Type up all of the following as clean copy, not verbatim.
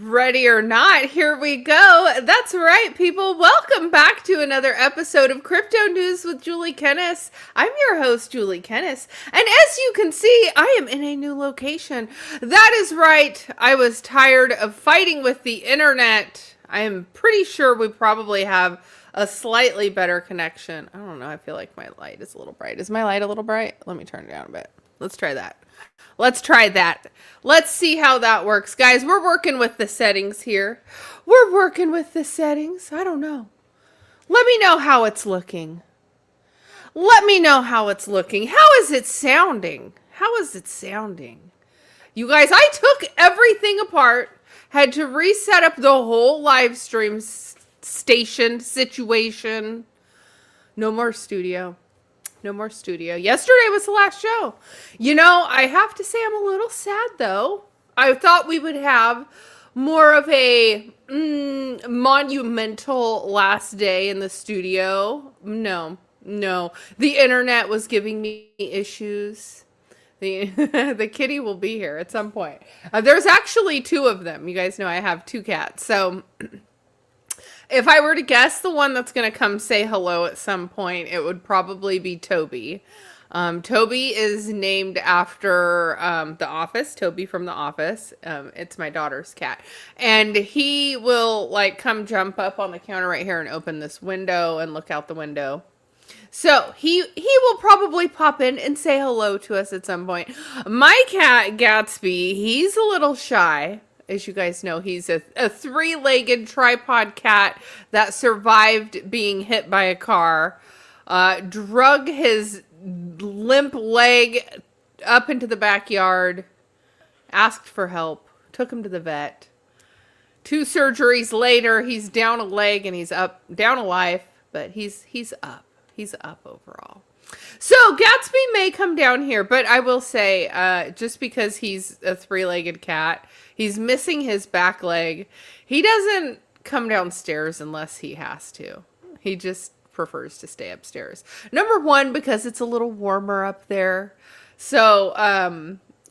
Ready or not, here we go. That's right, people. Welcome back to another episode of Crypto News with Julie Kennis. I'm your host, Julie Kennis. And as you can see, I am in a new location. That is right. I was tired of fighting with the internet. I am pretty sure we probably have a slightly better connection. I don't know. I feel like my light is a little bright. Is my light a little bright? Let me turn it down a bit. Let's try that. Let's try that. Let's see how that works. Guys, we're working with the settings here. We're working with the settings. I don't know. Let me know how it's looking. Let me know how it's looking. How is it sounding? How is it sounding? You guys, I took everything apart. Had to reset up the whole live stream station situation. No more studio. No more studio. Yesterday was the last show. You know, I have to say I'm a little sad, though. I thought we would have more of a monumental last day in the studio. No. The internet was giving me issues. The kitty will be here at some point. There's actually two of them. You guys know I have two cats. So if I were to guess the one that's going to come say hello at some point, it would probably be Toby. Toby is named after The Office, Toby from The Office. It's my daughter's cat. And he will like come jump up on the counter right here and open this window and look out the window. So he will probably pop in and say hello to us at some point. My cat, Gatsby, he's a little shy. As you guys know, he's a three-legged tripod cat that survived being hit by a car, drug his limp leg up into the backyard, asked for help, took him to the vet. 2 surgeries later, he's down a leg and he's up, down a life, but he's up. He's up overall. So Gatsby may come down here, but I will say, just because he's a 3-legged cat, he's missing his back leg. He doesn't come downstairs unless he has to. He just prefers to stay upstairs. Number one, because it's a little warmer up there. So,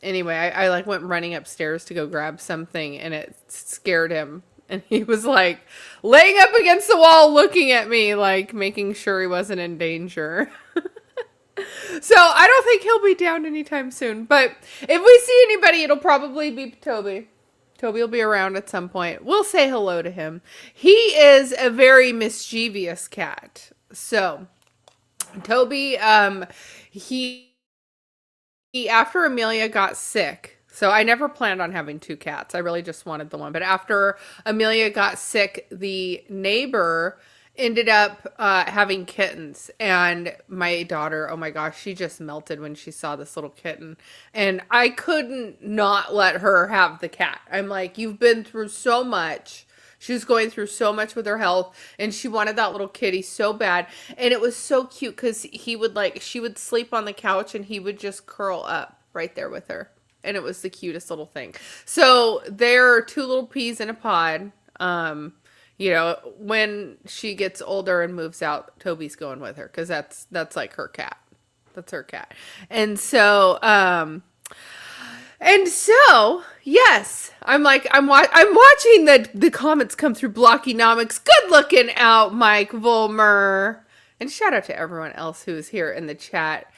anyway, I like went running upstairs to go grab something and it scared him. And he was like laying up against the wall looking at me, like making sure he wasn't in danger. So I don't think he'll be down anytime soon. But if we see anybody, it'll probably be Toby. Toby will be around at some point. We'll say hello to him. He is a very mischievous cat. So Toby, he after Amelia got sick. So I never planned on having 2 cats. I really just wanted the one. But after Amelia got sick, the neighbor ended up having kittens. And my daughter, oh my gosh, she just melted when she saw this little kitten. And I couldn't not let her have the cat. I'm like, you've been through so much. She was going through so much with her health. And she wanted that little kitty so bad. And it was so cute because she would sleep on the couch and he would just curl up right there with her. And it was the cutest little thing. So they're 2 little peas in a pod. You know, when she gets older and moves out, Toby's going with her because that's like her cat. That's her cat. And so yes, I'm watching the comments come through Blockynomics. Good looking out, Mike Volmer. And shout out to everyone else who is here in the chat.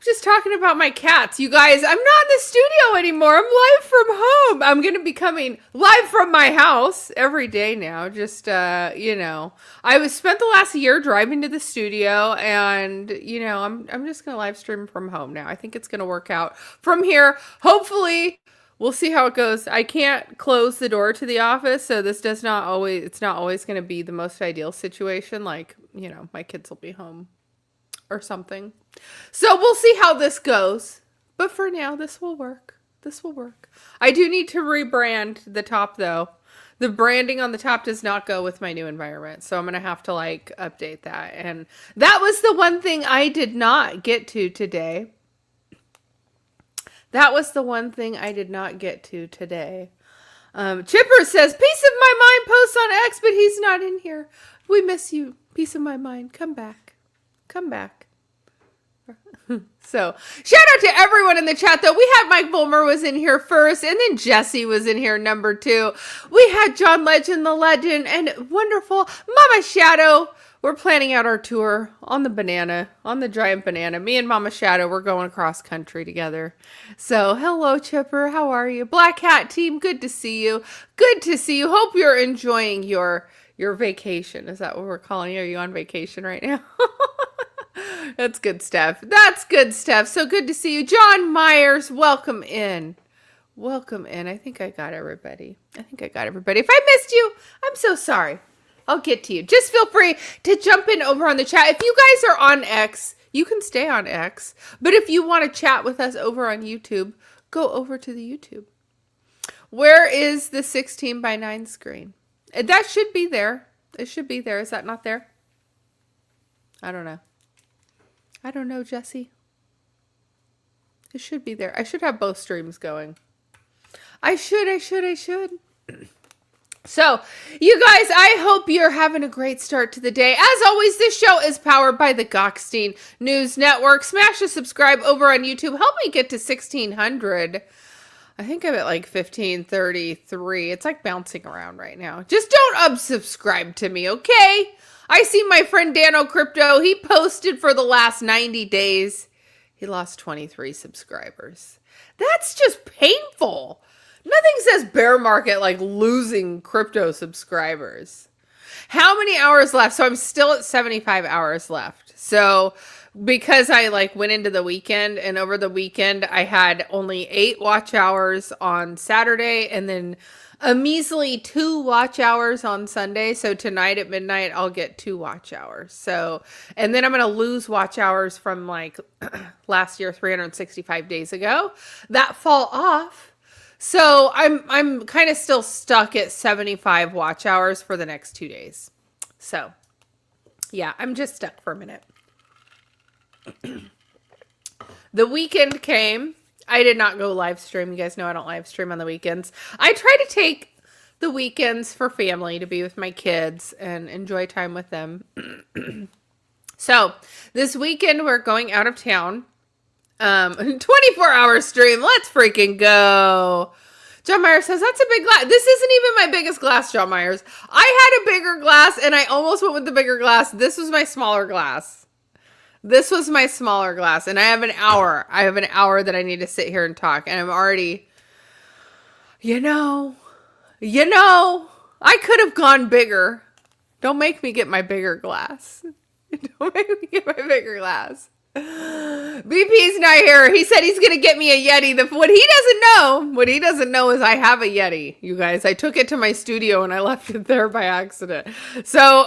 Just talking about my cats. You guys, I'm not in the studio anymore. I'm live from home. I'm going to be coming live from my house every day now. Just, you know, I spent the last year driving to the studio and, you know, I'm just going to live stream from home now. I think it's going to work out from here. Hopefully we'll see how it goes. I can't close the door to the office. So this it's not always going to be the most ideal situation. Like, you know, my kids will be home or something. So we'll see how this goes. But for now, this will work. This will work. I do need to rebrand the top though. The branding on the top does not go with my new environment. So I'm going to have to like update that. And that was the one thing I did not get to today. Chipper says, peace of my mind posts on X, but he's not in here. We miss you. Peace of my mind. Come back. Come back. So, shout out to everyone in the chat, though. We had Mike Bulmer was in here first, and then Jesse was in here number 2. We had John Legend, the legend, and wonderful Mama Shadow. We're planning out our tour on the giant banana. Me and Mama Shadow, we're going cross country together. So, hello, Chipper. How are you? Black Hat team, good to see you. Good to see you. Hope you're enjoying your vacation. Is that what we're calling you? Are you on vacation right now? That's good stuff. That's good stuff. So good to see you. John Myers, welcome in. Welcome in. I think I got everybody. If I missed you, I'm so sorry. I'll get to you. Just feel free to jump in over on the chat. If you guys are on X, you can stay on X. But if you want to chat with us over on YouTube, go over to the YouTube. Where is the 16:9 screen? That should be there. It should be there. Is that not there? I don't know. I don't know, Jesse. It should be there. I should have both streams going. I should. So, you guys, I hope you're having a great start to the day. As always, this show is powered by the Gokhshtein News Network. Smash the subscribe over on YouTube. Help me get to 1,600. I think I'm at like 1533. It's like bouncing around right now. Just don't unsubscribe to me, okay? I see my friend Dano Crypto. He posted for the last 90 days. He lost 23 subscribers. That's just painful. Nothing says bear market like losing crypto subscribers. How many hours left? So I'm still at 75 hours left. So because I went into the weekend, and over the weekend I had only 8 watch hours on Saturday, and then a measly 2 watch hours on Sunday. So tonight at midnight, I'll get 2 watch hours. So, and then I'm going to lose watch hours from last year, 365 days ago, that fall off. So I'm kind of still stuck at 75 watch hours for the next 2 days. So yeah, I'm just stuck for a minute. The weekend came. I did not go live stream. You guys know I don't live stream on the weekends. I try to take the weekends for family, to be with my kids and enjoy time with them. So this weekend we're going out of town. 24-hour stream. Let's freaking go. John Myers says, that's a big glass. This isn't even my biggest glass, John Myers. I had a bigger glass and I almost went with the bigger glass. This was my smaller glass. This was my smaller glass, and I have an hour. I have an hour that I need to sit here and talk, and I'm already, you know, I could have gone bigger. Don't make me get my bigger glass. Don't make me get my bigger glass. BP's not here. He said he's going to get me a Yeti. What he doesn't know is I have a Yeti, you guys. I took it to my studio and I left it there by accident. So,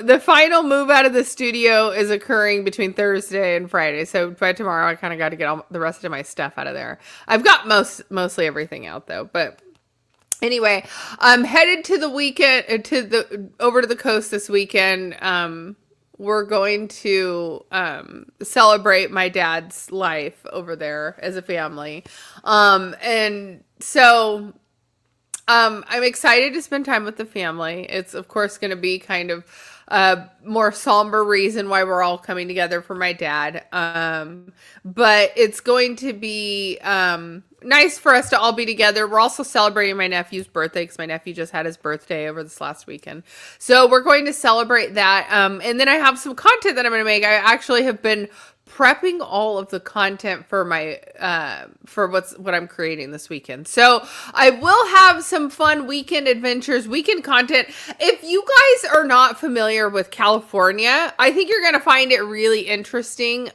the final move out of the studio is occurring between Thursday and Friday. So by tomorrow, I kind of got to get all the rest of my stuff out of there. I've got mostly everything out though, but anyway, I'm headed to the weekend, over to the coast this weekend. We're going to celebrate my dad's life over there as a family. And so I'm excited to spend time with the family. It's, of course, going to be kind of a more somber reason why we're all coming together for my dad. But it's going to be nice for us to all be together. We're also celebrating my nephew's birthday because my nephew just had his birthday over this last weekend. So we're going to celebrate that. And then I have some content that I'm going to make. I actually have been prepping all of the content for my for what I'm creating this weekend. So I will have some fun weekend adventures, weekend content. If you guys are not familiar with California, I think you're going to find it really interesting.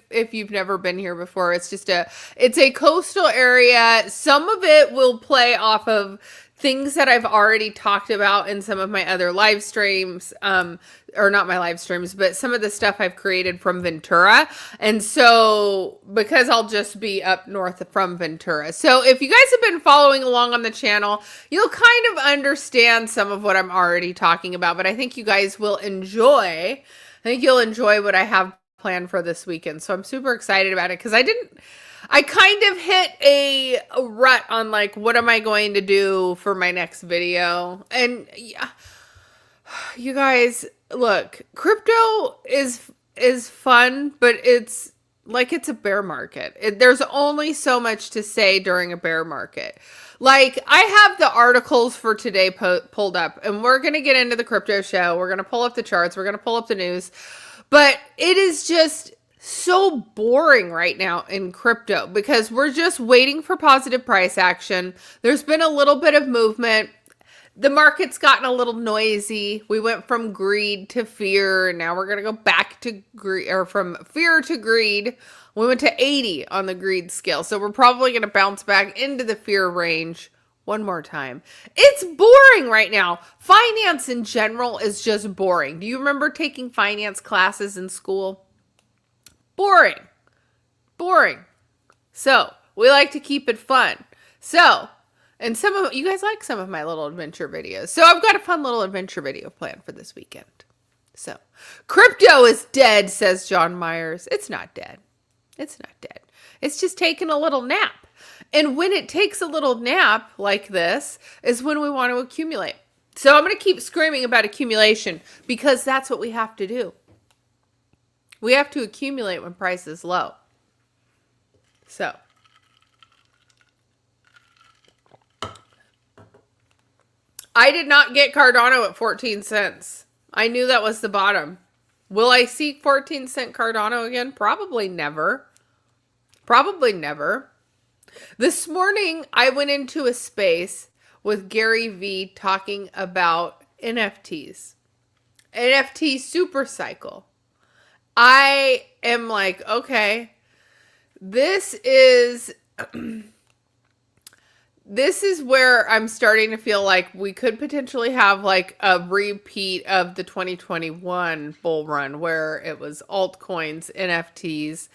If you've never been here before, it's a coastal area. Some of it will play off of things that I've already talked about in some of my other live streams, or not my live streams, but some of the stuff I've created from Ventura. And so, because I'll just be up north from Ventura. So if you guys have been following along on the channel, you'll kind of understand some of what I'm already talking about, but I think you guys will enjoy, you'll enjoy what I have planned for this weekend. So I'm super excited about it because I I kind of hit a rut on like, what am I going to do for my next video? And yeah, you guys, look, crypto is fun, but it's like it's a bear market. There's only so much to say during a bear market. Like, I have the articles for today pulled up, and we're going to get into the crypto show. We're going to pull up the charts. We're going to pull up the news. But it is just so boring right now in crypto because we're just waiting for positive price action. There's been a little bit of movement. The market's gotten a little noisy. We went from greed to fear, and now we're going to go back to greed, or from fear to greed. We went to 80 on the greed scale. So we're probably going to bounce back into the fear range one more time. It's boring right now. Finance in general is just boring. Do you remember taking finance classes in school? Boring. Boring. So we like to keep it fun. So, and some of you guys like some of my little adventure videos. So I've got a fun little adventure video planned for this weekend. So, crypto is dead, says John Myers. It's not dead. It's not dead. It's just taking a little nap. And when it takes a little nap like this is when we want to accumulate. So I'm going to keep screaming about accumulation because that's what we have to do. We have to accumulate when price is low. So. I did not get Cardano at 14 cents. I knew that was the bottom. Will I see 14-cent Cardano again? Probably never. Probably never. This morning, I went into a space with Gary V talking about NFTs. NFT super cycle. I am like, okay, this is where I'm starting to feel like we could potentially have like a repeat of the 2021 bull run where it was altcoins, NFTs,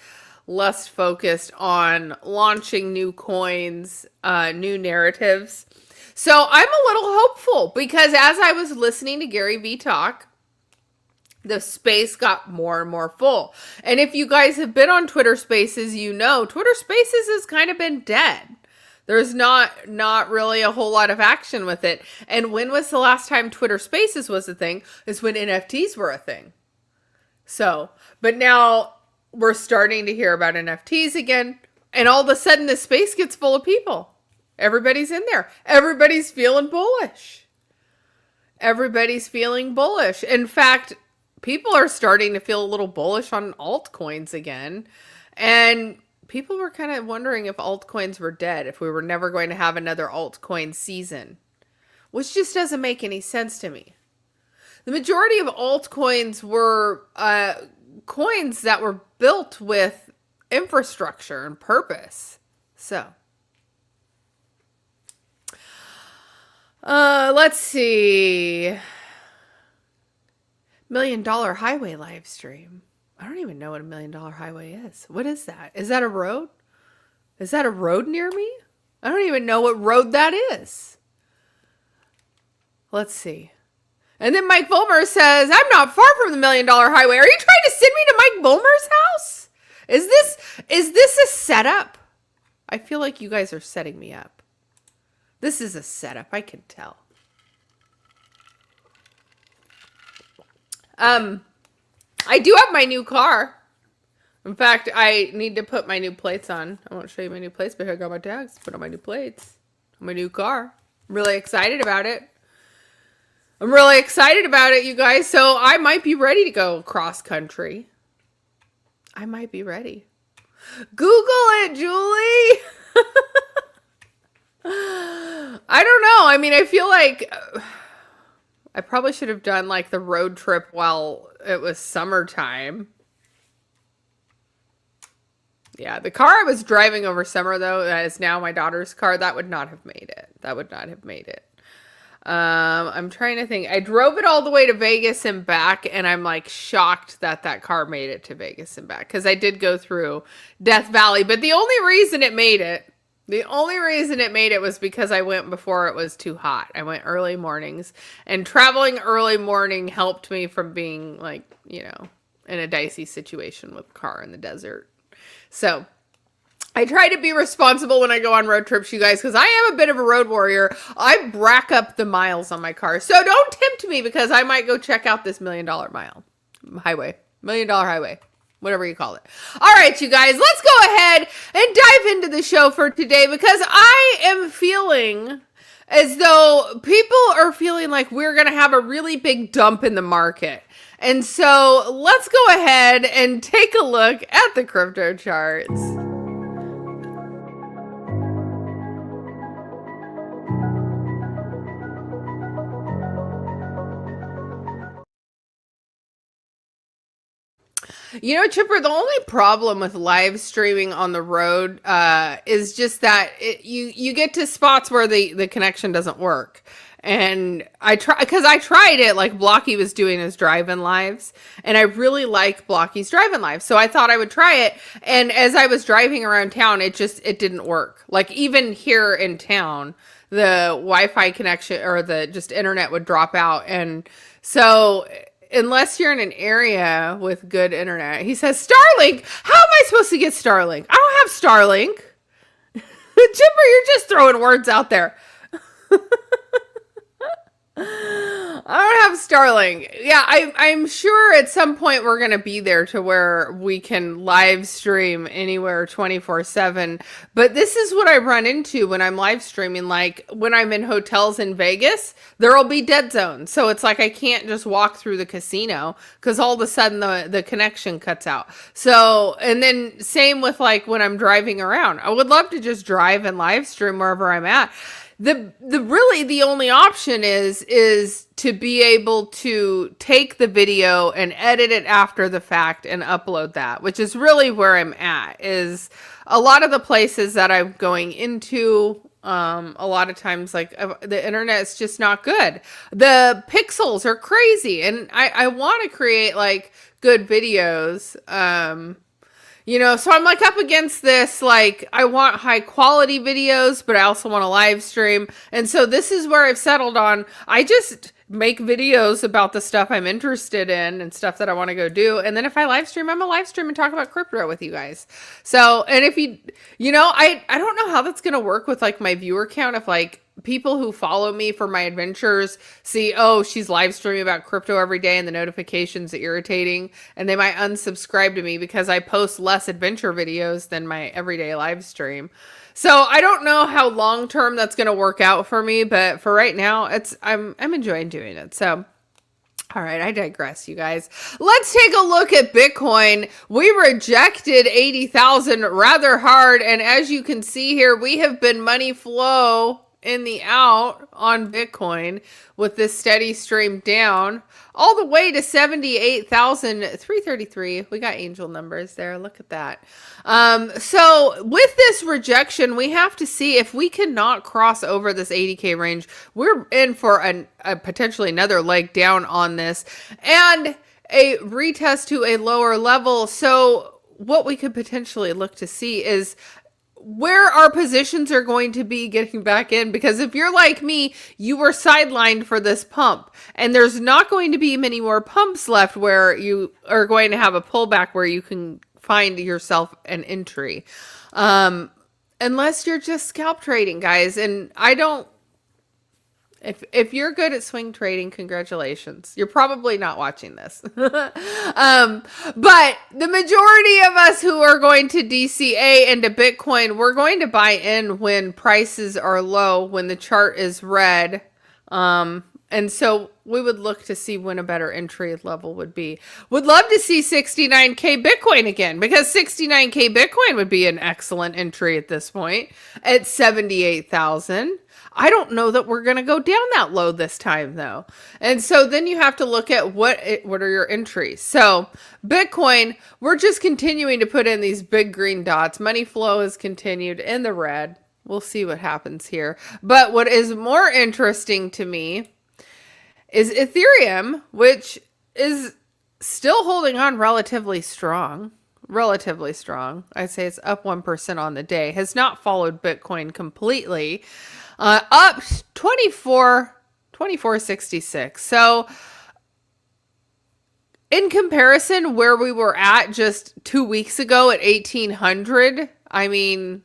less focused on launching new coins, new narratives. So I'm a little hopeful because as I was listening to Gary V talk, the space got more and more full. And if you guys have been on Twitter Spaces, you know Twitter Spaces has kind of been dead. There's not really a whole lot of action with it. And when was the last time Twitter Spaces was a thing? Is when NFTs were a thing. So, but now we're starting to hear about NFTs again. And all of a sudden the space gets full of people. Everybody's in there. Everybody's feeling bullish. Everybody's feeling bullish. In fact, people are starting to feel a little bullish on altcoins again. And people were kind of wondering if altcoins were dead, if we were never going to have another altcoin season, which just doesn't make any sense to me. The majority of altcoins were coins that were built with infrastructure and purpose. So, let's see. $1 Million Highway live stream. I don't even know what $1 Million Highway is. What is that? Is that a road? Is that a road near me? I don't even know what road that is. Let's see. And then Mike Volmer says, I'm not far from the $1 Million Highway. Are you trying to send me to Mike Volmer's house? Is this a setup? I feel like you guys are setting me up. This is a setup. I can tell. I do have my new car. In fact, I need to put my new plates on. I won't show you my new plates, but here I got my tags. Put on my new plates. My new car. I'm really excited about it. I'm really excited about it, you guys. So I might be ready to go cross country. I might be ready. Google it, Julie. I don't know. I mean, I feel like I probably should have done like the road trip while it was summertime. Yeah, the car I was driving over summer, though, that is now my daughter's car, that would not have made it. That would not have made it. I'm trying to think. I drove it all the way to Vegas and back, and I'm like shocked that that car made it to Vegas and back because I did go through Death Valley. But the only reason it made it was because I went before it was too hot. I went early mornings, and traveling early morning helped me from being like, you know, in a dicey situation with a car in the desert. So I try to be responsible when I go on road trips, you guys, because I am a bit of a road warrior. I rack up the miles on my car. So don't tempt me, because I might go check out this $1,000,000 highway, $1,000,000 highway, whatever you call it. All right, you guys, let's go ahead and dive into the show for today, because I am feeling as though people are feeling like we're going to have a really big dump in the market. And so let's go ahead and take a look at the crypto charts. You know, Chipper, the only problem with live streaming on the road is just that you get to spots where the connection doesn't work. And I tried it, like Blocky was doing his drive-in lives, and I really like Blocky's drive-in lives. So I thought I would try it. And as I was driving around town, it didn't work. Like even here in town, the Wi-Fi connection or the just internet would drop out. And so unless you're in an area with good internet, he says, Starlink, how am I supposed to get Starlink? I don't have Starlink. Chipper, you're just throwing words out there. I don't have Starlink. Yeah, I'm sure at some point we're going to be there to where we can live stream anywhere 24/7. But this is what I run into when I'm live streaming. Like when I'm in hotels in Vegas, there'll be dead zones. So it's like I can't just walk through the casino because all of a sudden the connection cuts out. So, and then same with like when I'm driving around. I would love to just drive and live stream wherever I'm at. The only option is to be able to take the video and edit it after the fact and upload that, which is really where I'm at. Is a lot of the places that I'm going into, a lot of times like the internet is just not good. The pixels are crazy, and I want to create like good videos. You know, so I'm like up against this, like I want high quality videos, but I also want to live stream. And so this is where I've settled on. I just make videos about the stuff I'm interested in and stuff that I want to go do. And then if I live stream, I'm a live stream and talk about crypto with you guys. So, and if you know, I don't know how that's going to work with like my viewer count. If like people who follow me for my adventures see, oh, she's live streaming about crypto every day and the notifications are irritating, and they might unsubscribe to me because I post less adventure videos than my everyday live stream. So I don't know how long term that's going to work out for me, but for right now, I'm enjoying doing it. So all right, I digress, you guys. Let's take a look at Bitcoin. We rejected 80,000 rather hard, and as you can see here, we have been money flow in the out on Bitcoin with this steady stream down all the way to 78,333. We got angel numbers there. Look at that. So with this rejection, we have to see if we cannot cross over this 80K range. We're in for a potentially another leg down on this and a retest to a lower level. So what we could potentially look to see is where our positions are going to be getting back in, because if you're like me, you were sidelined for this pump, and there's not going to be many more pumps left where you are going to have a pullback where you can find yourself an entry, unless you're just scalp trading, guys. And I don't, if you're good at swing trading, congratulations. You're probably not watching this. But the majority of us who are going to DCA into Bitcoin, we're going to buy in when prices are low, when the chart is red. And so we would look to see when a better entry level would be. Would love to see 69K Bitcoin again, because 69K Bitcoin would be an excellent entry at this point at 78,000. I don't know that we're going to go down that low this time, though. And so then you have to look at what are your entries. So Bitcoin, we're just continuing to put in these big green dots. Money flow has continued in the red. We'll see what happens here. But what is more interesting to me is Ethereum, which is still holding on relatively strong. Relatively strong. I'd say it's up 1% on the day. Has not followed Bitcoin completely. Up 24.66. So in comparison, where we were at just 2 weeks ago at 1,800, I mean,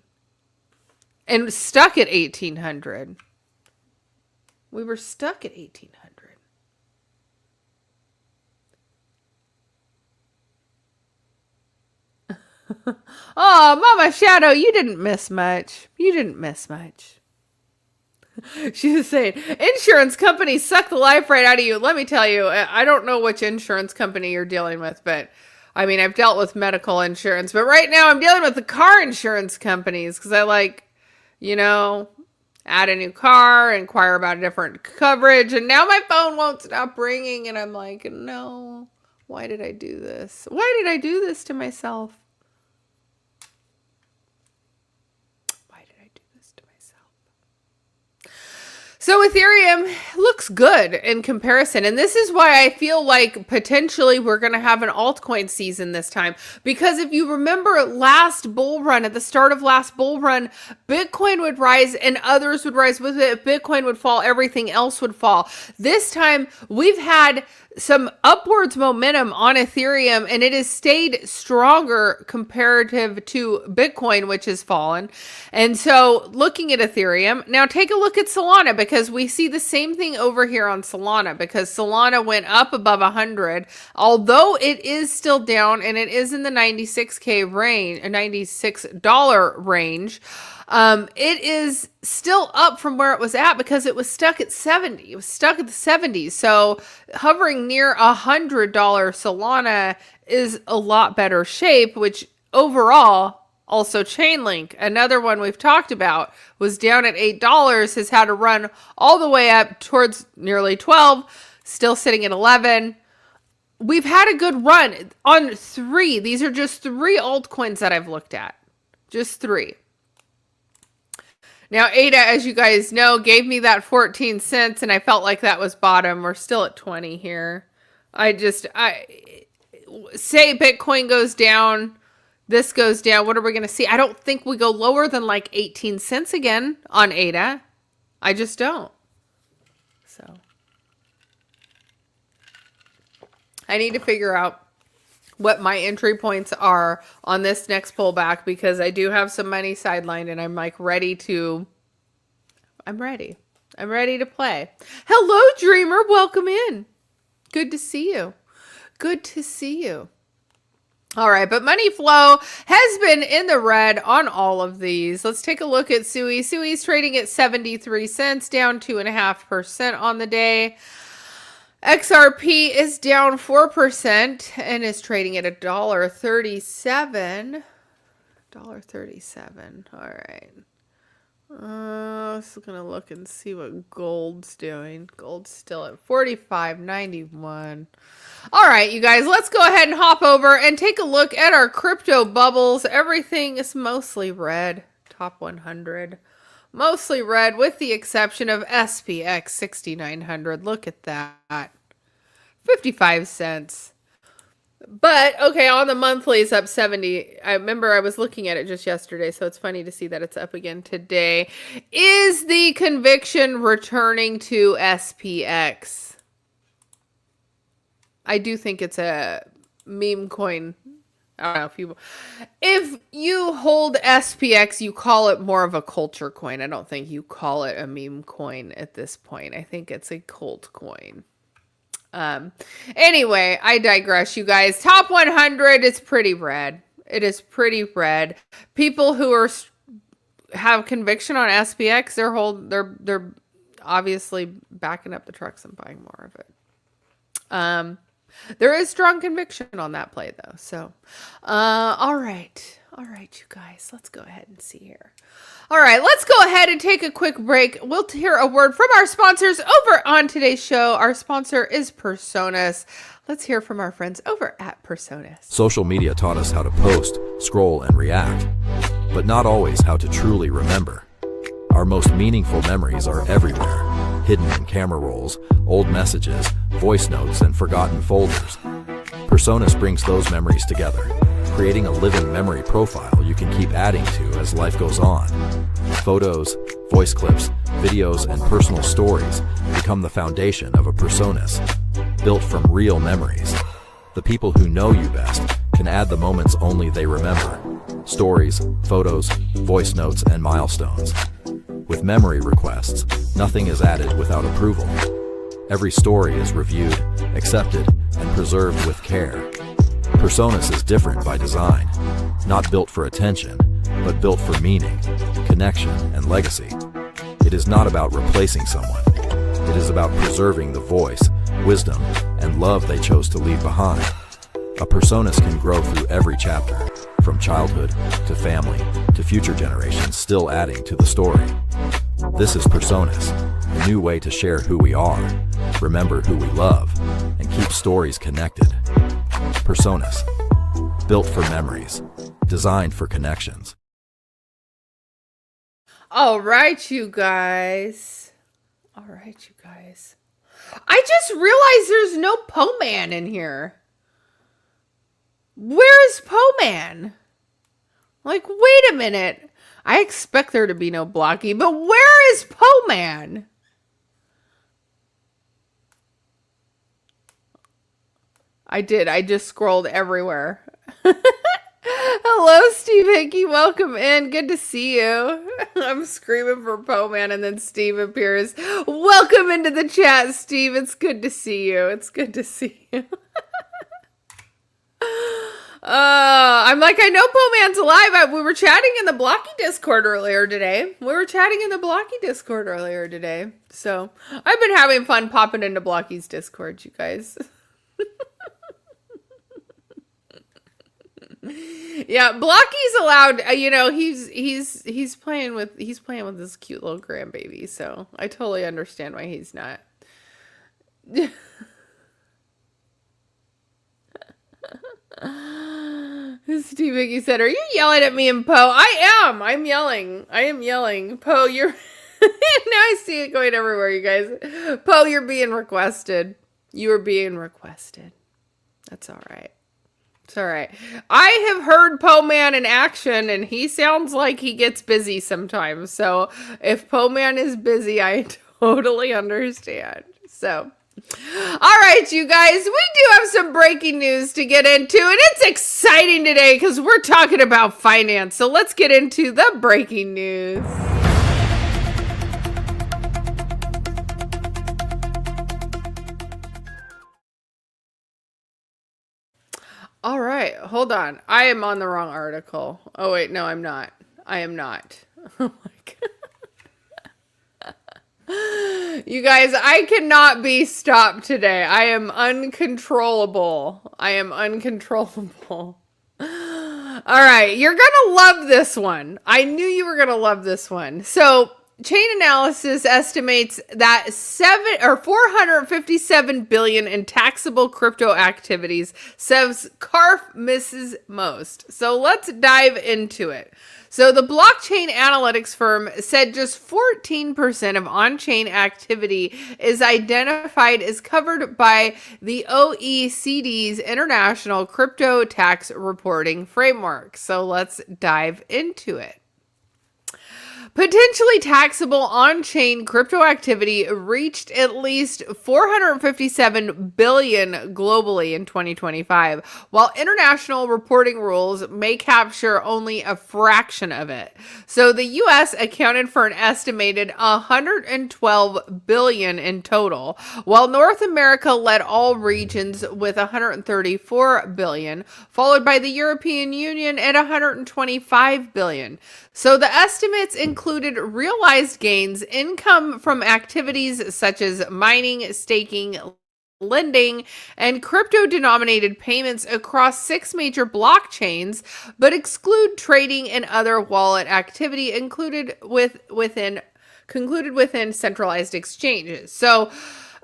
and stuck at 1800. We were stuck at 1800. Oh, Mama Shadow, you didn't miss much. You didn't miss much. She was saying, insurance companies suck the life right out of you. Let me tell you, I don't know which insurance company you're dealing with, but I mean, I've dealt with medical insurance, but right now I'm dealing with the car insurance companies because I add a new car, inquire about a different coverage, and now my phone won't stop ringing, and I'm like, no, why did I do this? Why did I do this to myself? So Ethereum looks good in comparison. And this is why I feel like potentially we're going to have an altcoin season this time. Because if you remember last bull run, at the start of last bull run, Bitcoin would rise and others would rise with it. If Bitcoin would fall, everything else would fall. This time we've had some upwards momentum on Ethereum, and it has stayed stronger comparative to Bitcoin, which has fallen. And so looking at Ethereum, now take a look at Solana, because we see the same thing over here on Solana, because Solana went up above 100, although it is still down and it is in the 96K range, $96 range. It is still up from where it was at because it was stuck at 70. It was stuck at the 70s. So hovering near $100 Solana is a lot better shape, which overall, also Chainlink, another one we've talked about, was down at $8, has had to run all the way up towards nearly 12, still sitting at 11. We've had a good run on 3. These are just 3 altcoins that I've looked at. Just 3. Now, ADA, as you guys know, gave me that 14 cents, and I felt like that was bottom. We're still at 20 here. I say Bitcoin goes down, this goes down. What are we going to see? I don't think we go lower than like 18 cents again on ADA. I just don't. So I need to figure out what my entry points are on this next pullback, because I do have some money sidelined and I'm like I'm ready to play. Hello, Dreamer. Welcome in. Good to see you. Good to see you. All right, but money flow has been in the red on all of these. Let's take a look at Sui. Sui's trading at 73 cents, down 2.5% on the day. XRP is down 4% and is trading at $1.37. $1.37. All right. Just gonna look and see what gold's doing. Gold's still at $45.91. All right, you guys, let's go ahead and hop over and take a look at our crypto bubbles. Everything is mostly red. Top 100. Mostly red, with the exception of SPX 6900. Look at that. 55 cents. But, okay, on the monthly, it's up 70. I remember I was looking at it just yesterday, so it's funny to see that it's up again today. Is the conviction returning to SPX? I do think it's a meme coin. I don't know if you hold SPX, you call it more of a culture coin. I don't think you call it a meme coin at this point. I think it's a cult coin. Anyway, I digress, you guys. Top 100 is pretty red. It is pretty red. People who have conviction on SPX, they're obviously backing up the trucks and buying more of it. There is strong conviction on that play, though. So, all right, you guys, let's go ahead and see here. All right, let's go ahead and take a quick break. We'll hear a word from our sponsors over on today's show. Our sponsor is Personas. Let's hear from our friends over at Personas. Social media taught us how to post, scroll, and react, but not always how to truly remember. Our most meaningful memories are everywhere, hidden in camera rolls, old messages, voice notes, and forgotten folders. Personas brings those memories together, creating a living memory profile you can keep adding to as life goes on. Photos, voice clips, videos, and personal stories become the foundation of a Personas, built from real memories. The people who know you best can add the moments only they remember. stories, photos, voice notes, and milestones. With memory requests, nothing is added without approval. Every story is reviewed, accepted, and preserved with care. Personas is different by design, not built for attention, but built for meaning, connection, and legacy. It is not about replacing someone. It is about preserving the voice, wisdom, and love they chose to leave behind. A personas can grow through every chapter, from childhood to family to future generations, still adding to the story. This is Personas, a new way to share who we are, remember who we love, and keep stories connected. Personas, built for memories, designed for connections. All right, you guys. All right, you guys. I just realized there's no Po-Man in here. Where is Po-Man? Like, wait a minute. I expect there to be no Blocky, but where is Po-Man? I did. I just scrolled everywhere. Hello, Steve Hickey. Welcome in. Good to see you. I'm screaming for Po-Man and then Steve appears. Welcome into the chat, Steve. It's good to see you. It's good to see you. I'm like, I know Po-Man's alive. We were chatting in the Blocky Discord earlier today. So I've been having fun popping into Blocky's Discord, you guys. Yeah, Blocky's allowed. He's playing with this cute little grandbaby. So I totally understand why he's not. Steve Vicky said, "Are you yelling at me and Poe?" I am. I'm yelling. I am yelling. Poe, you're. Now I see it going everywhere, you guys. Poe, you're being requested. You are being requested. That's all right. It's all right. I have heard Po-Man in action, and he sounds like he gets busy sometimes. So if Po-Man is busy, I totally understand. So, all right, you guys, we do have some breaking news to get into, and it's exciting today because we're talking about finance. So let's get into the breaking news. All right, hold on. I am on the wrong article. Oh, wait, no, I'm not. I am not. Oh, my God. You guys, I cannot be stopped today. I am uncontrollable. All right, you're going to love this one. I knew you were going to love this one. So, Chain Analysis estimates that 457 billion in taxable crypto activities, says Carf misses most. So let's dive into it. So the blockchain analytics firm said just 14% of on-chain activity is identified as covered by the OECD's International Crypto Tax Reporting Framework. So let's dive into it. Potentially taxable on-chain crypto activity reached at least 457 billion globally in 2025, while international reporting rules may capture only a fraction of it. So the US accounted for an estimated 112 billion in total, while North America led all regions with 134 billion, followed by the European Union at 125 billion. So the estimates included realized gains, income from activities such as mining, staking, lending, and crypto-denominated payments across 6 major blockchains, but exclude trading and other wallet activity concluded within centralized exchanges. So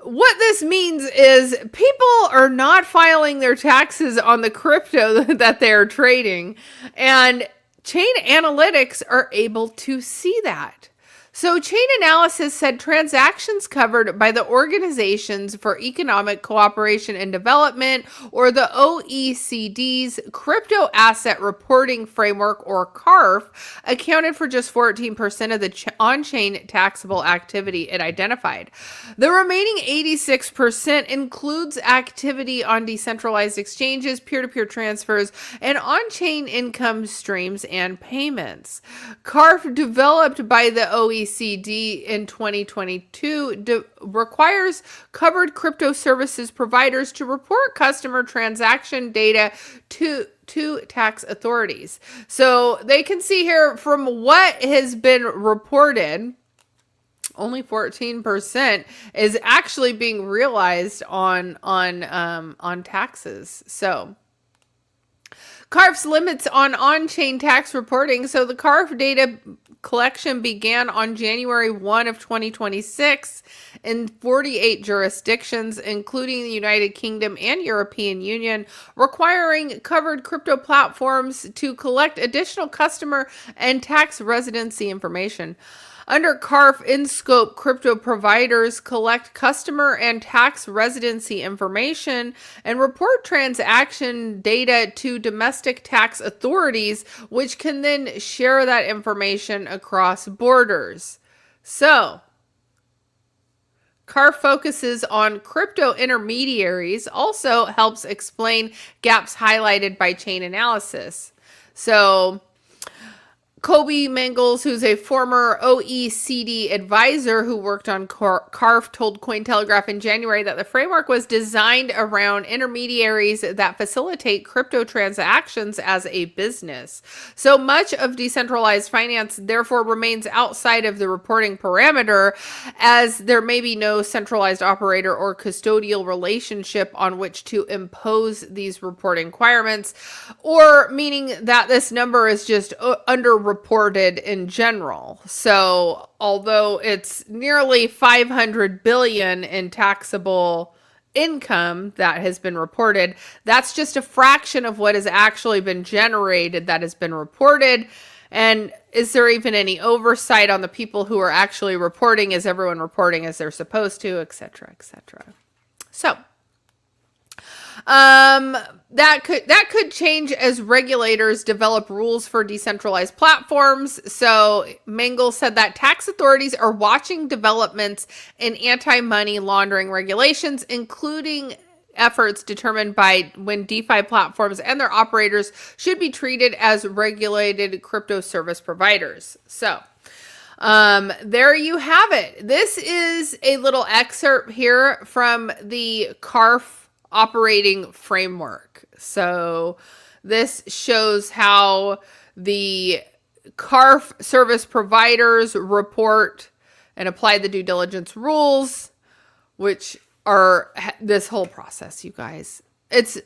what this means is people are not filing their taxes on the crypto that they're trading, and Chain Analytics are able to see that. So Chain Analysis said transactions covered by the Organizations for Economic Cooperation and Development, or the OECD's Crypto Asset Reporting Framework, or CARF, accounted for just 14% of the on-chain taxable activity it identified. The remaining 86% includes activity on decentralized exchanges, peer-to-peer transfers, and on-chain income streams and payments. CARF, developed by the OECD in 2022, requires covered crypto services providers to report customer transaction data to tax authorities. So they can see here from what has been reported, only 14% is actually being realized on taxes. So CARF's limits on-chain tax reporting. So the CARF data collection began on January 1 of 2026 in 48 jurisdictions, including the United Kingdom and European Union, requiring covered crypto platforms to collect additional customer and tax residency information. Under CARF, in-scope crypto providers collect customer and tax residency information and report transaction data to domestic tax authorities, which can then share that information across borders. So, CARF focuses on crypto intermediaries, also helps explain gaps highlighted by Chain Analysis. So, Kobe Mangels, who's a former OECD advisor who worked on CARF, told Cointelegraph in January that the framework was designed around intermediaries that facilitate crypto transactions as a business. So much of decentralized finance therefore remains outside of the reporting parameter, as there may be no centralized operator or custodial relationship on which to impose these reporting requirements, or meaning that this number is just underreported in general. So although it's nearly 500 billion in taxable income that has been reported, that's just a fraction of what has actually been generated that has been reported. And is there even any oversight on the people who are actually reporting? Is everyone reporting as they're supposed to, etc., etc.? So that could change as regulators develop rules for decentralized platforms. So Mangel said that tax authorities are watching developments in anti-money laundering regulations, including efforts determined by when DeFi platforms and their operators should be treated as regulated crypto service providers. So there you have it. This is a little excerpt here from the CARF operating framework. So this shows how the CARF service providers report and apply the due diligence rules, which are this whole process, you guys. It's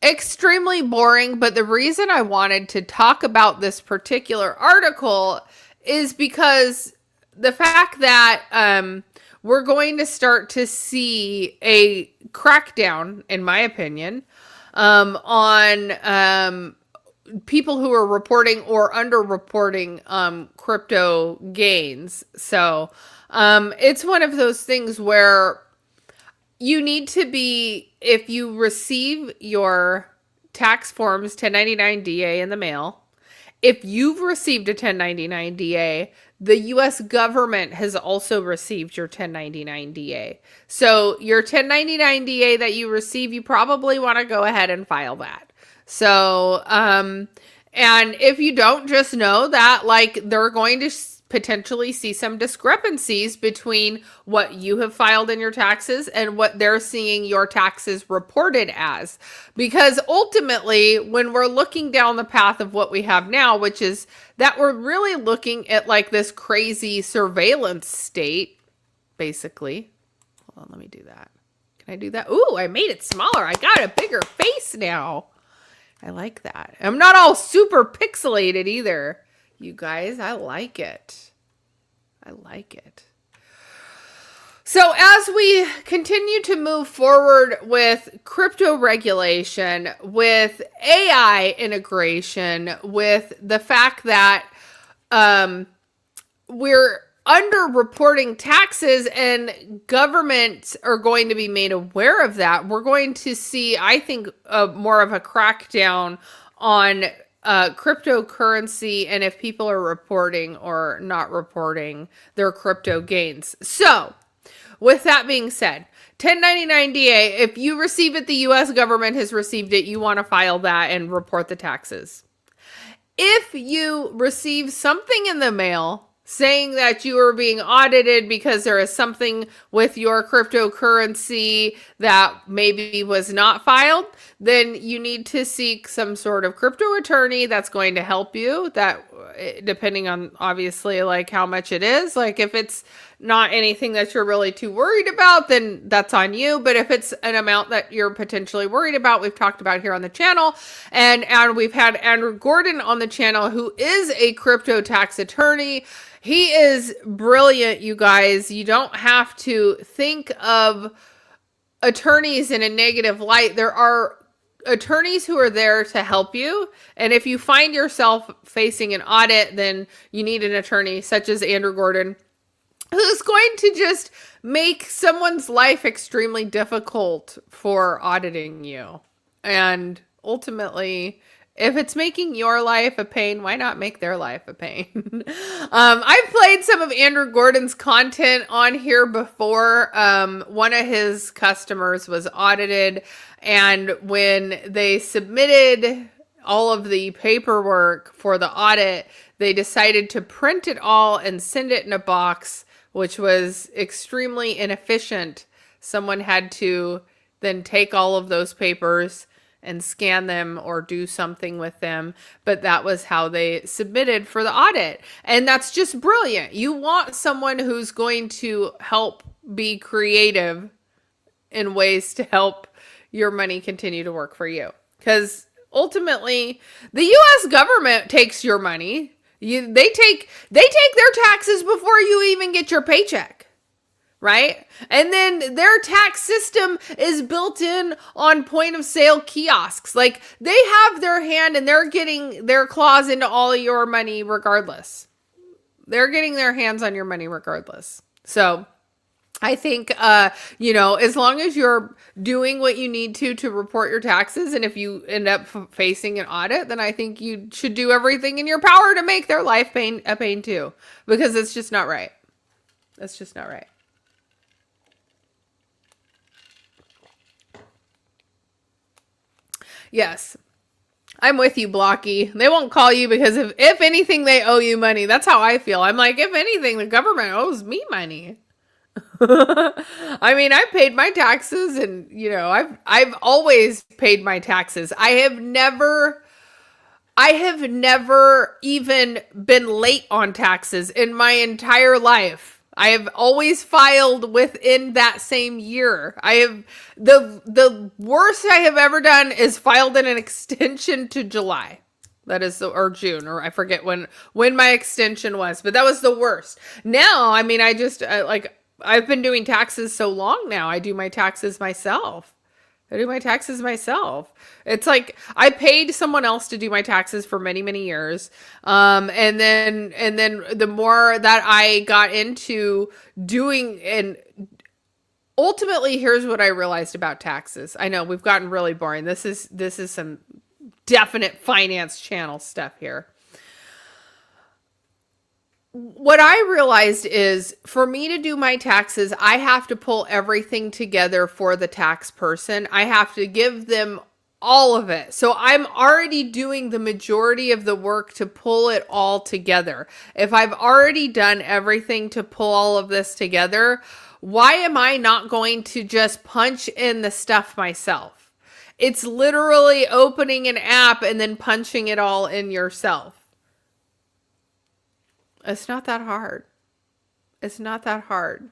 extremely boring, but the reason I wanted to talk about this particular article is because the fact that we're going to start to see a crackdown, in my opinion, on people who are reporting or underreporting crypto gains. So it's one of those things where you need to be, if you receive your tax forms 1099-DA in the mail, if you've received a 1099-DA, the U.S. government has also received your 1099-DA. So your 1099-DA that you receive, you probably want to go ahead and file that. So, and if you don't, just know that like they're going to potentially see some discrepancies between what you have filed in your taxes and what they're seeing your taxes reported as. Because ultimately, when we're looking down the path of what we have now, which is that we're really looking at like this crazy surveillance state, basically. Hold on, let me do that. Can I do that? Ooh, I made it smaller. I got a bigger face now. I like that. I'm not all super pixelated either. You guys, I like it. I like it. So as we continue to move forward with crypto regulation, with AI integration, with the fact that we're underreporting taxes, and governments are going to be made aware of that. We're going to see, I think, more of a crackdown on cryptocurrency and if people are reporting or not reporting their crypto gains. So, with that being said, 1099 DA, if you receive it, the US government has received it, you want to file that and report the taxes. If you receive something in the mail saying that you are being audited because there is something with your cryptocurrency that maybe was not filed, then you need to seek some sort of crypto attorney that's going to help you. That, depending on obviously like how much it is, like if it's not anything that you're really too worried about, then that's on you. But if it's an amount that you're potentially worried about, we've talked about here on the channel, and we've had Andrew Gordon on the channel, who is a crypto tax attorney. He is brilliant, you guys. You don't have to think of attorneys in a negative light. There are attorneys who are there to help you. And if you find yourself facing an audit, then you need an attorney such as Andrew Gordon, who's going to just make someone's life extremely difficult for auditing you. And ultimately, if it's making your life a pain, why not make their life a pain? I've played some of Andrew Gordon's content on here before. One of his customers was audited, and when they submitted all of the paperwork for the audit, they decided to print it all and send it in a box, which was extremely inefficient. Someone had to then take all of those papers and scan them or do something with them. But that was how they submitted for the audit. And that's just brilliant. You want someone who's going to help be creative in ways to help your money continue to work for you. Because ultimately, the US government takes your money. They take their taxes before you even get your paycheck. Right? And then their tax system is built in on point of sale kiosks. Like, they have their hand and they're getting their claws into all of your money regardless. They're getting their hands on your money regardless. So I think, as long as you're doing what you need to report your taxes, and if you end up facing an audit, then I think you should do everything in your power to make their life a pain too, because it's just not right. That's just not right. Yes, I'm with you, Blocky. They won't call you because if anything, they owe you money. That's how I feel. I'm like, if anything, the government owes me money. I mean, I paid my taxes, and I've always paid my taxes. I have never even been late on taxes in my entire life. I have always filed within that same year. The worst I have ever done is filed in an extension to July. That is or June, or I forget when my extension was, but that was the worst. Now, I mean, I've been doing taxes so long now. I do my taxes myself. It's like I paid someone else to do my taxes for many, many years. And then the more that I got into doing, and ultimately, here's what I realized about taxes. I know we've gotten really boring. This is some definite finance channel stuff here. What I realized is, for me to do my taxes, I have to pull everything together for the tax person. I have to give them all of it. So I'm already doing the majority of the work to pull it all together. If I've already done everything to pull all of this together, why am I not going to just punch in the stuff myself? It's literally opening an app and then punching it all in yourself. It's not that hard. It's not that hard.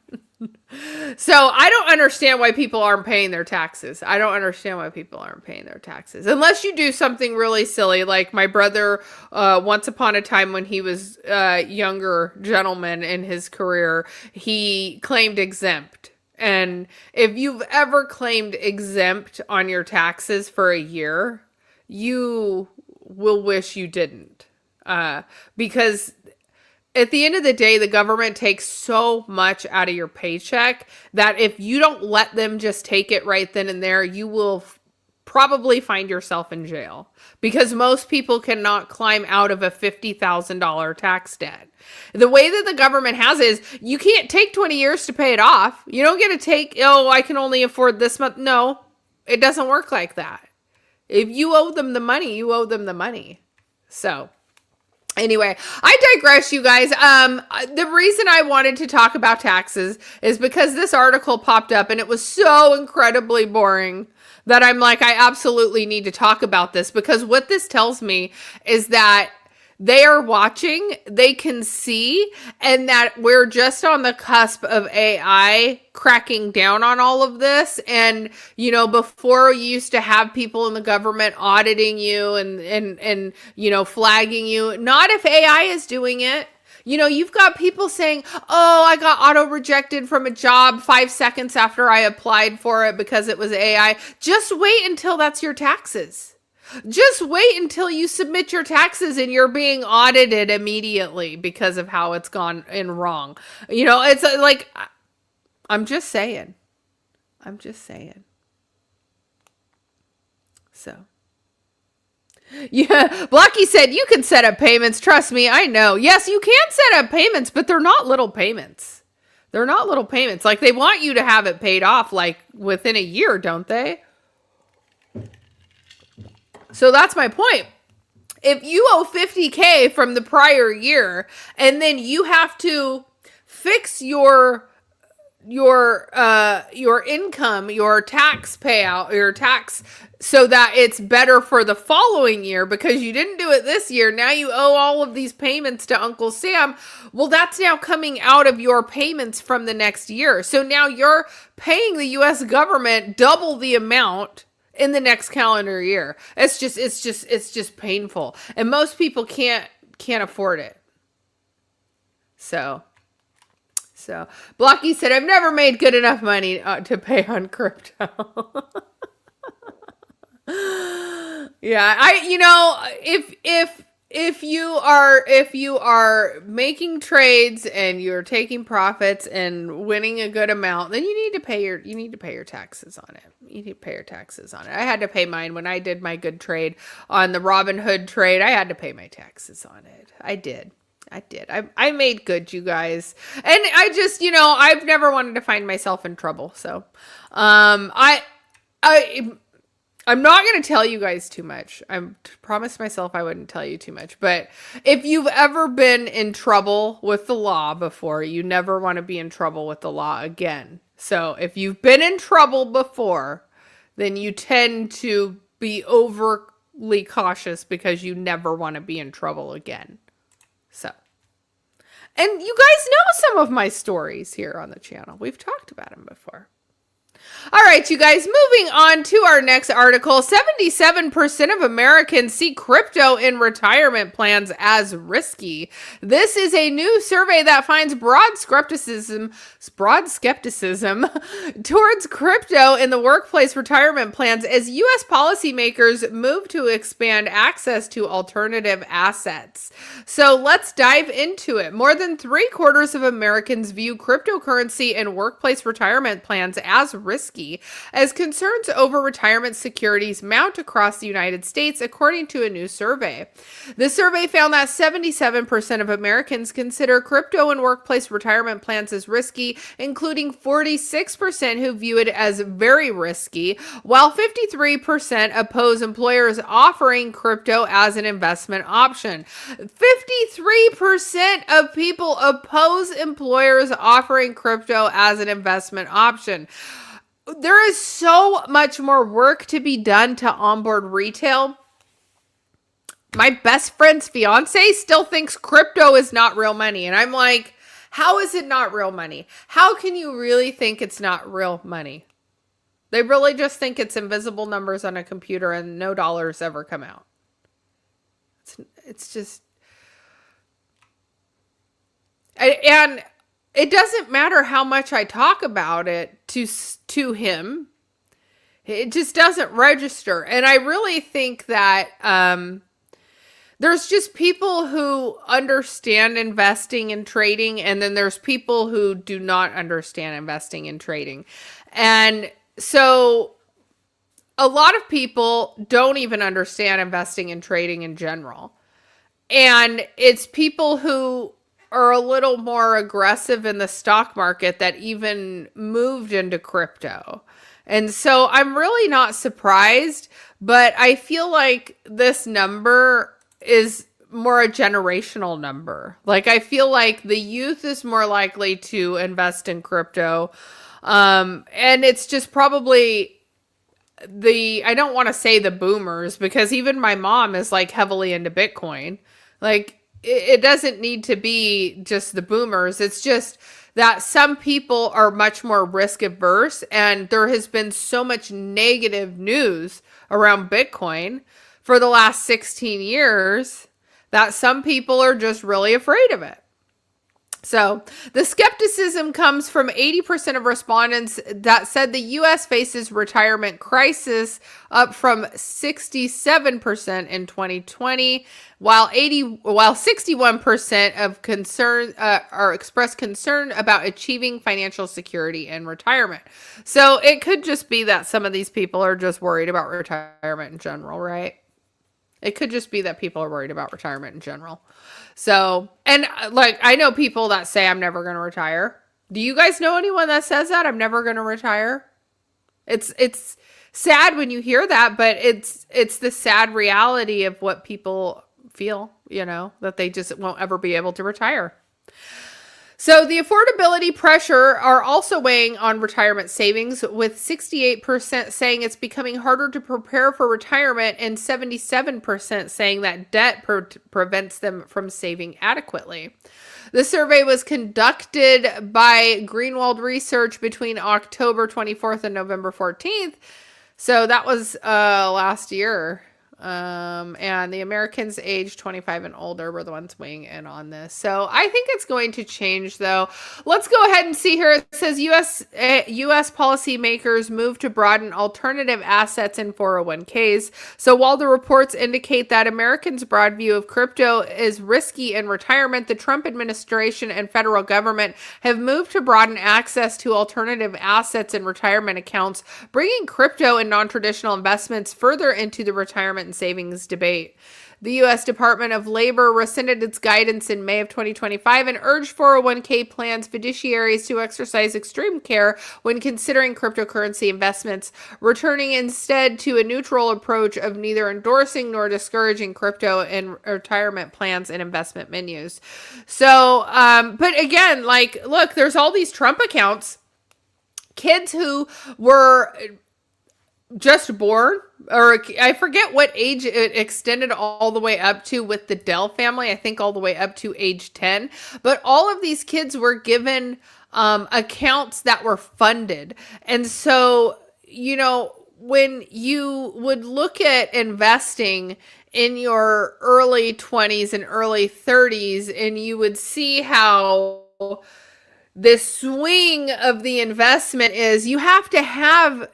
So I don't understand why people aren't paying their taxes. Unless you do something really silly, like my brother, once upon a time when he was a younger gentleman in his career, he claimed exempt. And if you've ever claimed exempt on your taxes for a year, you will wish you didn't. Because at the end of the day, the government takes so much out of your paycheck that if you don't let them just take it right then and there, you will probably find yourself in jail, because most people cannot climb out of a $50,000 tax debt. The way that the government has it is you can't take 20 years to pay it off. You don't get to take, oh, I can only afford this month. No, it doesn't work like that. If you owe them the money, you owe them the money. So anyway, I digress, you guys. The reason I wanted to talk about taxes is because this article popped up and it was so incredibly boring that I'm like, I absolutely need to talk about this, because what this tells me is that they are watching, they can see, and that we're just on the cusp of AI cracking down on all of this. And, you know, before you used to have people in the government auditing you and you know, flagging you. Not if AI is doing it. You know, you've got people saying, oh, I got auto rejected from a job 5 seconds after I applied for it because it was AI. Just wait until that's your taxes. Just wait until you submit your taxes and you're being audited immediately because of how it's gone in wrong. You know, it's like, I'm just saying. I'm just saying. So. Yeah, Blocky said, you can set up payments. Trust me, I know. Yes, you can set up payments, but they're not little payments. They're not little payments. Like, they want you to have it paid off, like, within a year, don't they? So that's my point. If you owe $50K from the prior year, and then you have to fix your income, your tax payout, your tax, so that it's better for the following year because you didn't do it this year. Now you owe all of these payments to Uncle Sam. Well, that's now coming out of your payments from the next year. So now you're paying the US government double the amount in the next calendar year. It's just painful. And most people can't afford it. So Blocky said, I've never made good enough money to pay on crypto. Yeah, you know, if you are making trades and you're taking profits and winning a good amount, then you need to pay your taxes on it. You need to pay your taxes on it. I had to pay mine when I did my good trade on the Robinhood trade. I had to pay my taxes on it. I did. I made good, you guys. And I just, you know, I've never wanted to find myself in trouble. So, I'm not going to tell you guys too much. I promised myself I wouldn't tell you too much. But if you've ever been in trouble with the law before, you never want to be in trouble with the law again. So if you've been in trouble before, then you tend to be overly cautious because you never want to be in trouble again. So, and you guys know some of my stories here on the channel. We've talked about them before. All right, you guys, moving on to our next article. 77% of Americans see crypto in retirement plans as risky. This is a new survey that finds broad skepticism towards crypto in the workplace retirement plans as U.S. policymakers move to expand access to alternative assets. So let's dive into it. More than 3/4 of Americans view cryptocurrency in workplace retirement plans as risky, as concerns over retirement securities mount across the United States, according to a new survey. The survey found that 77% of Americans consider crypto in workplace retirement plans as risky, including 46% who view it as very risky, while 53% oppose employers offering crypto as an investment option. 53% of people oppose employers offering crypto as an investment option. There is so much more work to be done to onboard retail. My best friend's fiance still thinks crypto is not real money. And I'm like, how is it not real money? How can you really think it's not real money? They really just think it's invisible numbers on a computer and no dollars ever come out. It's just... And it doesn't matter how much I talk about it to him. It just doesn't register. And I really think that there's just people who understand investing and trading, and then there's people who do not understand investing and trading. And so a lot of people don't even understand investing and trading in general. And it's people who are a little more aggressive in the stock market that even moved into crypto. And so I'm really not surprised, but I feel like this number is more a generational number. Like, I feel like the youth is more likely to invest in crypto. And it's just probably I don't want to say the boomers, because even my mom is like heavily into Bitcoin. Like, it doesn't need to be just the boomers. It's just that some people are much more risk averse, and there has been so much negative news around Bitcoin for the last 16 years that some people are just really afraid of it. So the skepticism comes from 80% of respondents that said the U.S. faces retirement crisis, up from 67% in 2020, while 61% of concern are expressed concern about achieving financial security in retirement. So it could just be that some of these people are just worried about retirement in general, right? It could just be that people are worried about retirement in general. So, and like, I know people that say I'm never going to retire. Do you guys know anyone that says that I'm never going to retire? It's sad when you hear that, but it's the sad reality of what people feel, that they just won't ever be able to retire. So the affordability pressure are also weighing on retirement savings, with 68% saying it's becoming harder to prepare for retirement and 77% saying that debt prevents them from saving adequately. The survey was conducted by Greenwald Research between October 24th and November 14th. So that was last year. And the Americans aged 25 and older were the ones weighing in on this. So I think it's going to change, though. Let's go ahead and see here. It says U.S. policymakers move to broaden alternative assets in 401ks. So while the reports indicate that Americans' broad view of crypto is risky in retirement, the Trump administration and federal government have moved to broaden access to alternative assets in retirement accounts, bringing crypto and non-traditional investments further into the retirement and savings debate. The U.S. Department of Labor rescinded its guidance in May of 2025 and urged 401k plans fiduciaries to exercise extreme care when considering cryptocurrency investments, returning instead to a neutral approach of neither endorsing nor discouraging crypto in retirement plans and investment menus. So, but again, like, look, there's all these Trump accounts, kids who were just born, or I forget what age it extended all the way up to with the Dell family. I think all the way up to age 10. But all of these kids were given accounts that were funded. And so, when you would look at investing in your early 20s and early 30s, and you would see how this swing of the investment is, you have to have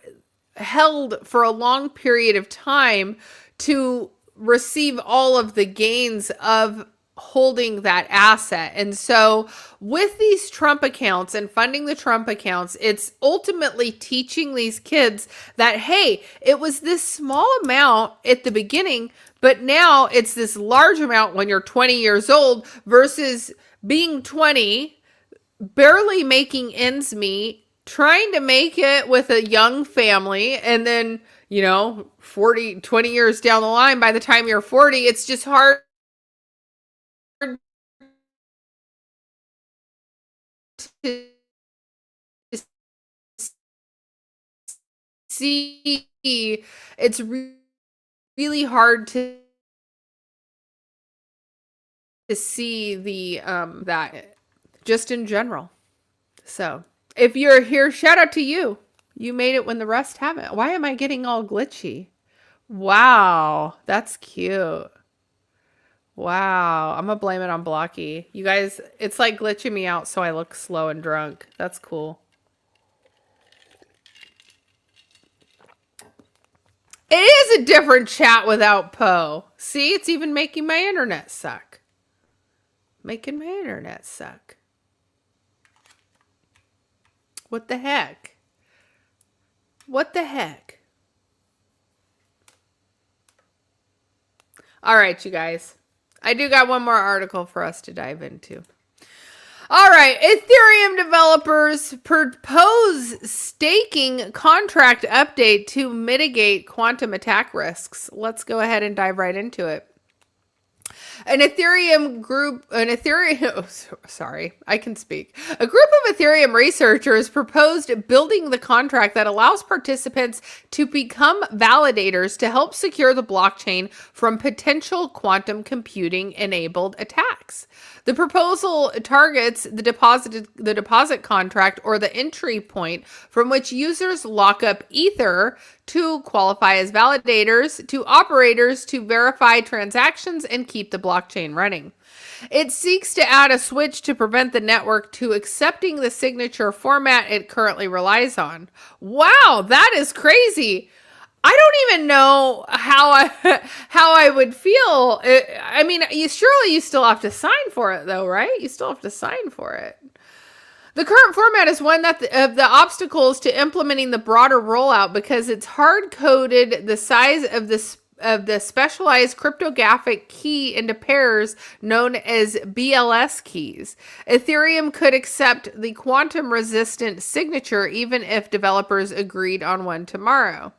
held for a long period of time to receive all of the gains of holding that asset. And so with these Trump accounts and funding the Trump accounts, it's ultimately teaching these kids that, hey, it was this small amount at the beginning, but now it's this large amount when you're 20 years old, versus being 20, barely making ends meet, trying to make it with a young family, and then, 20 years down the line, by the time you're 40, it's just hard to see. It's really hard to see the that just in general. So if you're here, shout out to you. You made it when the rest haven't. Why am I getting all glitchy? Wow, that's cute. Wow, I'm gonna blame it on Blocky. You guys, it's like glitching me out so I look slow and drunk. That's cool. It is a different chat without Poe. See, it's even making my internet suck. Making my internet suck. What the heck? What the heck? All right, you guys. I do got one more article for us to dive into. All right, Ethereum developers propose staking contract update to mitigate quantum attack risks. Let's go ahead and dive right into it. A group of Ethereum researchers proposed building the contract that allows participants to become validators to help secure the blockchain from potential quantum computing enabled attacks. The proposal targets the deposit contract, or the entry point from which users lock up Ether to qualify as validators to operators to verify transactions and keep the blockchain running. It seeks to add a switch to prevent the network to accepting the signature format it currently relies on. Wow, that is crazy. I don't even know how I would feel. I mean, you still have to sign for it though, right? You still have to sign for it. The current format is one of the obstacles to implementing the broader rollout because it's hard-coded the size of the specialized cryptographic key into pairs known as BLS keys. Ethereum could accept the quantum-resistant signature even if developers agreed on one tomorrow.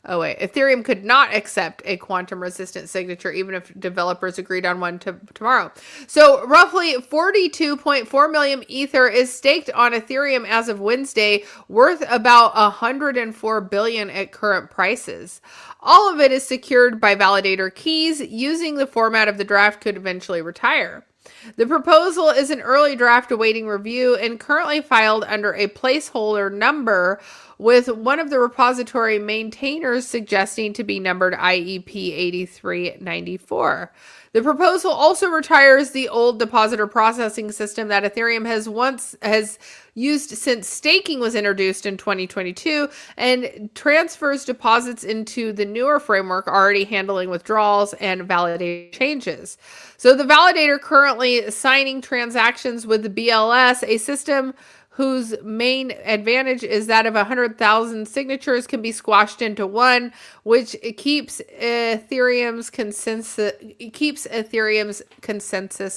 Oh, wait. Ethereum could not accept a quantum-resistant signature even if developers agreed on one tomorrow. So roughly 42.4 million Ether is staked on Ethereum as of Wednesday, worth about $104 billion at current prices. All of it is secured by validator keys using the format of the draft could eventually retire. The proposal is an early draft awaiting review and currently filed under a placeholder number, with one of the repository maintainers suggesting to be numbered IEP 8394. The proposal also retires the old depositor processing system that Ethereum has used since staking was introduced in 2022 and transfers deposits into the newer framework already handling withdrawals and validating changes. So the validator currently signing transactions with the BLS, a system whose main advantage is that of 100,000 signatures can be squashed into one, which keeps Ethereum's consensus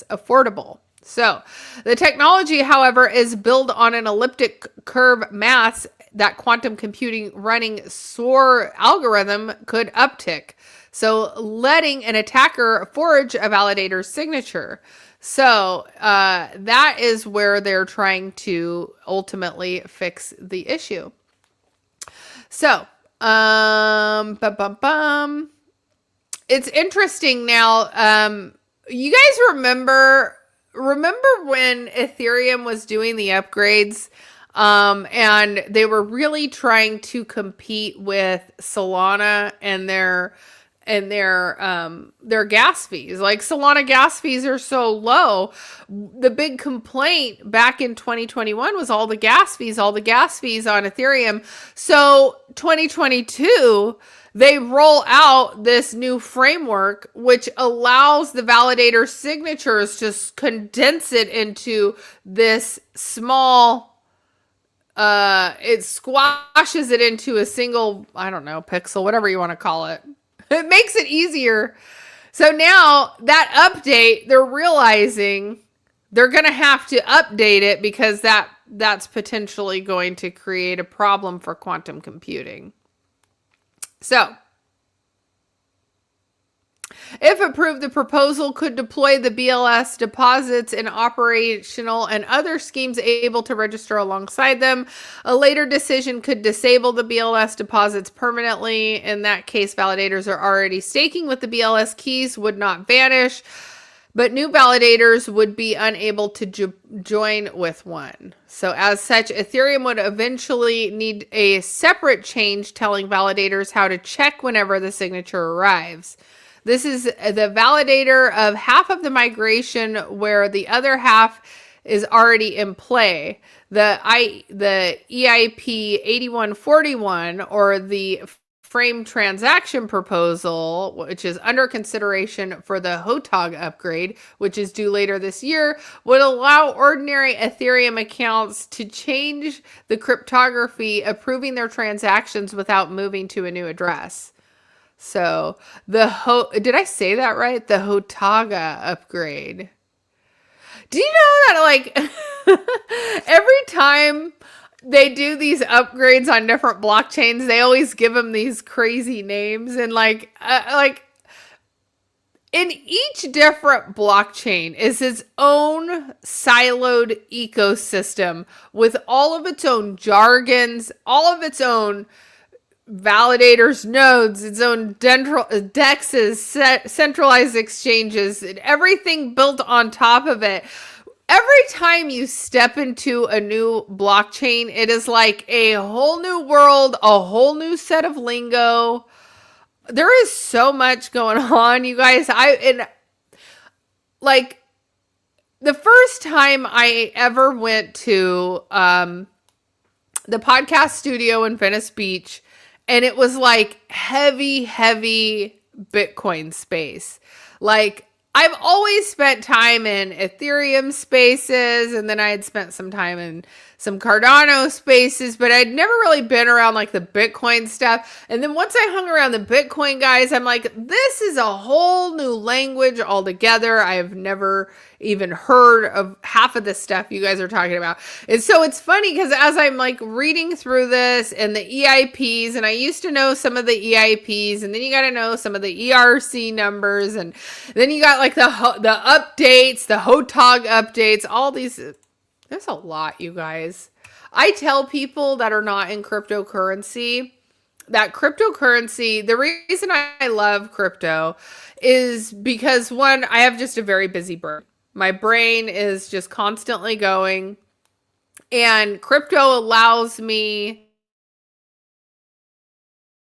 affordable. So the technology, however, is built on an elliptic curve maths that quantum computing running SOAR algorithm could uptick. So letting an attacker forge a validator's signature. So that is where they're trying to ultimately fix the issue. So, it's interesting now. You guys remember when Ethereum was doing the upgrades, and they were really trying to compete with Solana and their gas fees. Like, Solana gas fees are so low. The big complaint back in 2021 was all the gas fees on Ethereum. So 2022, they roll out this new framework, which allows the validator signatures to condense it into this small, it squashes it into a single, I don't know, pixel, whatever you want to call it. It makes it easier. So now that update, they're realizing they're going to have to update it because that's potentially going to create a problem for quantum computing. So, if approved, the proposal could deploy the BLS deposits in operational and other schemes able to register alongside them. A later decision could disable the BLS deposits permanently. In that case, validators are already staking with the BLS keys would not vanish, but new validators would be unable to join with one. So as such, Ethereum would eventually need a separate change telling validators how to check whenever the signature arrives. This is the validator of half of the migration where the other half is already in play. The EIP 8141 or the frame transaction proposal, which is under consideration for the HOTOG upgrade, which is due later this year, would allow ordinary Ethereum accounts to change the cryptography, approving their transactions without moving to a new address. So did I say that right? The HOTAGA upgrade. Do you know that like every time they do these upgrades on different blockchains, they always give them these crazy names, and like in each different blockchain is its own siloed ecosystem with all of its own jargons, all of its own validators, nodes, its own dexes, centralized exchanges, and everything built on top of it. Every time you step into a new blockchain, it is like a whole new world, a whole new set of lingo. There is so much going on, you guys. Like the first time I ever went to the podcast studio in Venice Beach, and it was like heavy Bitcoin space. Like, I've always spent time in Ethereum spaces, and then I had spent some time in some Cardano spaces, but I'd never really been around like the Bitcoin stuff. And then once I hung around the Bitcoin guys, I'm like, this is a whole new language altogether. I have never even heard of half of the stuff you guys are talking about. And so it's funny because as I'm like reading through this and the EIPs, and I used to know some of the EIPs, and then you got to know some of the ERC numbers, and then you got like the updates, the HOTOG updates, all these. There's a lot, you guys. I tell people that are not in cryptocurrency that cryptocurrency, the reason I love crypto is because, one, I have just a very busy brain. My brain is just constantly going, and crypto allows me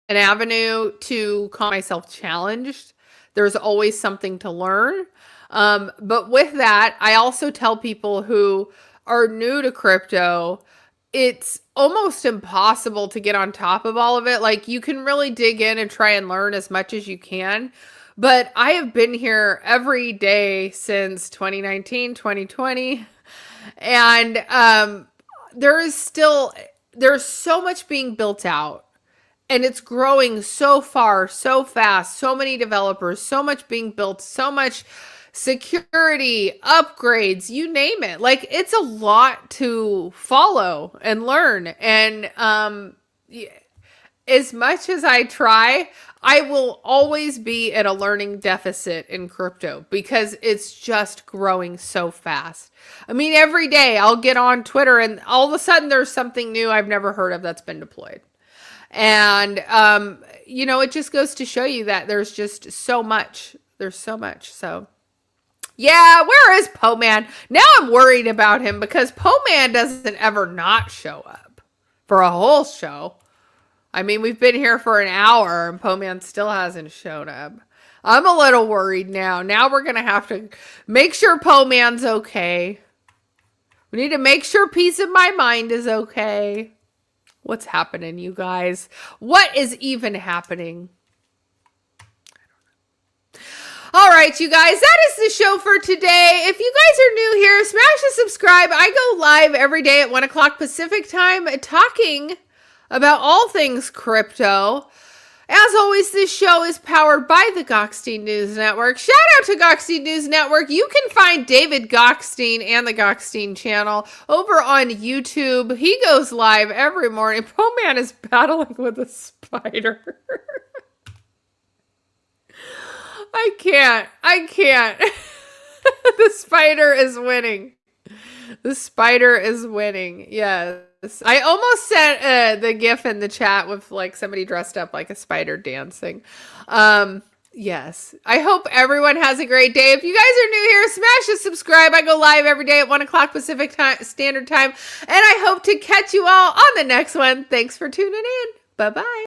an avenue to call myself challenged. There's always something to learn. But with that, I also tell people who are new to crypto, it's almost impossible to get on top of all of it. Like, you can really dig in and try and learn as much as you can. But I have been here every day since 2019, 2020. And there's so much being built out. And it's growing so far, so fast, so many developers, so much being built, so much security, upgrades, you name it. Like, it's a lot to follow and learn. And as much as I try, I will always be at a learning deficit in crypto because it's just growing so fast. I mean, every day I'll get on Twitter and all of a sudden there's something new I've never heard of that's been deployed. And, it just goes to show you that there's just so much. There's so much. So, yeah, where is Po-Man? Now I'm worried about him because Po-Man doesn't ever not show up for a whole show. I mean, we've been here for an hour and Po-Man still hasn't shown up. I'm a little worried now. Now we're going to have to make sure Po-Man's okay. We need to make sure Peace of My Mind is okay. What's happening, you guys? What is even happening? All right, you guys, that is the show for today. If you guys are new here, smash the subscribe. I go live every day at 1 o'clock Pacific time talking about all things crypto. As always, this show is powered by the Gokhshtein News Network. Shout out to Gokhshtein News Network. You can find David Gokhshtein and the Gokhshtein channel over on YouTube. He goes live every morning. Po-Man is battling with a spider. I can't. The spider is winning. The spider is winning. Yes. I almost sent the GIF in the chat with like somebody dressed up like a spider dancing. Yes. I hope everyone has a great day. If you guys are new here, smash the subscribe. I go live every day at 1 o'clock Pacific Standard Time. And I hope to catch you all on the next one. Thanks for tuning in. Bye-bye.